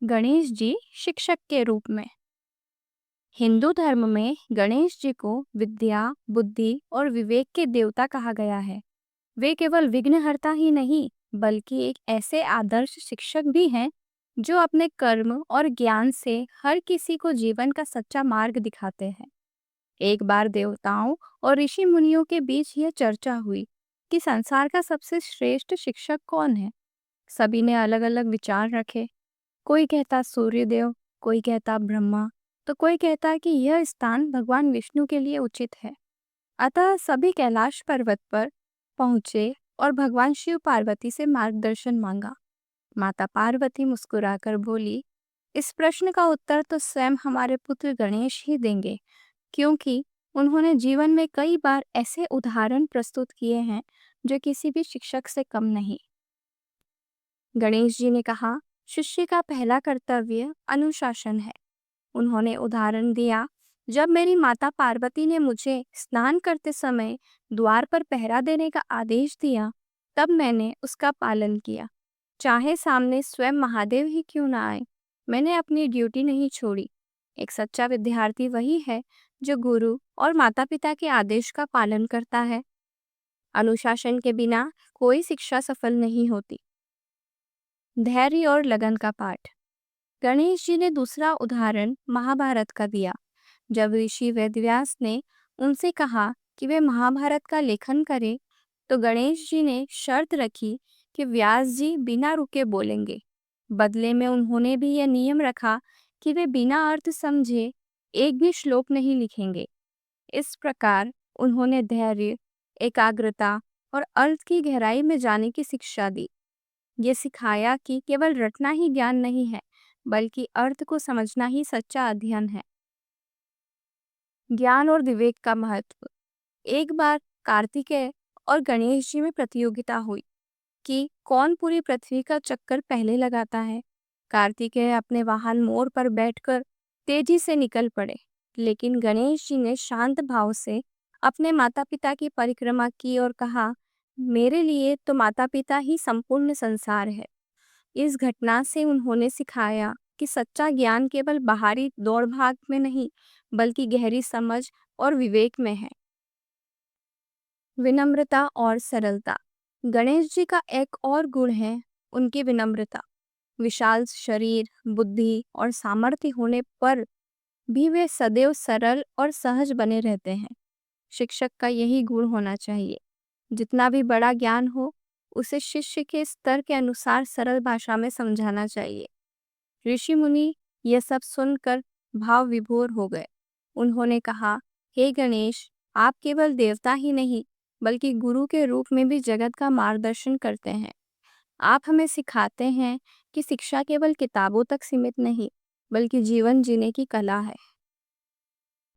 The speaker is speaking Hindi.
गणेश जी शिक्षक के रूप में। हिंदू धर्म में गणेश जी को विद्या, बुद्धि और विवेक के देवता कहा गया है। वे केवल विघ्नहर्ता ही नहीं, बल्कि एक ऐसे आदर्श शिक्षक भी हैं जो अपने कर्म और ज्ञान से हर किसी को जीवन का सच्चा मार्ग दिखाते हैं। एक बार देवताओं और ऋषि मुनियों के बीच यह चर्चा हुई कि संसार का सबसे श्रेष्ठ शिक्षक कौन है। सभी ने अलग अलग विचार रखे। कोई कहता सूर्यदेव, कोई कहता ब्रह्मा, तो कोई कहता कि यह स्थान भगवान विष्णु के लिए उचित है। अतः सभी कैलाश पर्वत पर पहुंचे और भगवान शिव पार्वती से मार्गदर्शन मांगा। माता पार्वती मुस्कुराकर बोली, इस प्रश्न का उत्तर तो स्वयं हमारे पुत्र गणेश ही देंगे, क्योंकि उन्होंने जीवन में कई बार ऐसे उदाहरण प्रस्तुत किए हैं जो किसी भी शिक्षक से कम नहीं। गणेश जी ने कहा, शिष्य का पहला कर्तव्य अनुशासन है। उन्होंने उदाहरण दिया, जब मेरी माता पार्वती ने मुझे स्नान करते समय द्वार पर पहरा देने का आदेश दिया, तब मैंने उसका पालन किया। चाहे सामने स्वयं महादेव ही क्यों ना आए, मैंने अपनी ड्यूटी नहीं छोड़ी। एक सच्चा विद्यार्थी वही है जो गुरु और माता पिता के आदेश का पालन करता है। अनुशासन के बिना कोई शिक्षा सफल नहीं होती। धैर्य और लगन का पाठ। गणेश जी ने दूसरा उदाहरण महाभारत का दिया। जब ऋषि वेदव्यास ने उनसे कहा कि वे महाभारत का लेखन करें, तो गणेश जी ने शर्त रखी कि व्यास जी बिना रुके बोलेंगे। बदले में उन्होंने भी यह नियम रखा कि वे बिना अर्थ समझे एक भी श्लोक नहीं लिखेंगे। इस प्रकार उन्होंने धैर्य, एकाग्रता और अर्थ की गहराई में जाने की शिक्षा दी। ये सिखाया कि केवल रटना ही ज्ञान नहीं है, बल्कि अर्थ को समझना ही सच्चा अध्ययन है। ज्ञान और विवेक का महत्व। एक बार कार्तिकेय और गणेश जी में प्रतियोगिता हुई कि कौन पूरी पृथ्वी का चक्कर पहले लगाता है। कार्तिकेय अपने वाहन मोर पर बैठकर तेजी से निकल पड़े, लेकिन गणेश जी ने शांत भाव से अपने माता पिता की परिक्रमा की और कहा, मेरे लिए तो माता पिता ही संपूर्ण संसार है। इस घटना से उन्होंने सिखाया कि सच्चा ज्ञान केवल बाहरी दौड़ भाग में नहीं, बल्कि गहरी समझ और विवेक में है। विनम्रता और सरलता। गणेश जी का एक और गुण है उनकी विनम्रता। विशाल शरीर, बुद्धि और सामर्थ्य होने पर भी वे सदैव सरल और सहज बने रहते हैं। शिक्षक का यही गुण होना चाहिए। जितना भी बड़ा ज्ञान हो, उसे शिष्य के स्तर के अनुसार सरल भाषा में समझाना चाहिए। ऋषि मुनि यह सब सुनकर भाव विभोर हो गए। उन्होंने कहा, हे गणेश, आप केवल देवता ही नहीं, बल्कि गुरु के रूप में भी जगत का मार्गदर्शन करते हैं। आप हमें सिखाते हैं कि शिक्षा केवल किताबों तक सीमित नहीं, बल्कि जीवन जीने की कला है।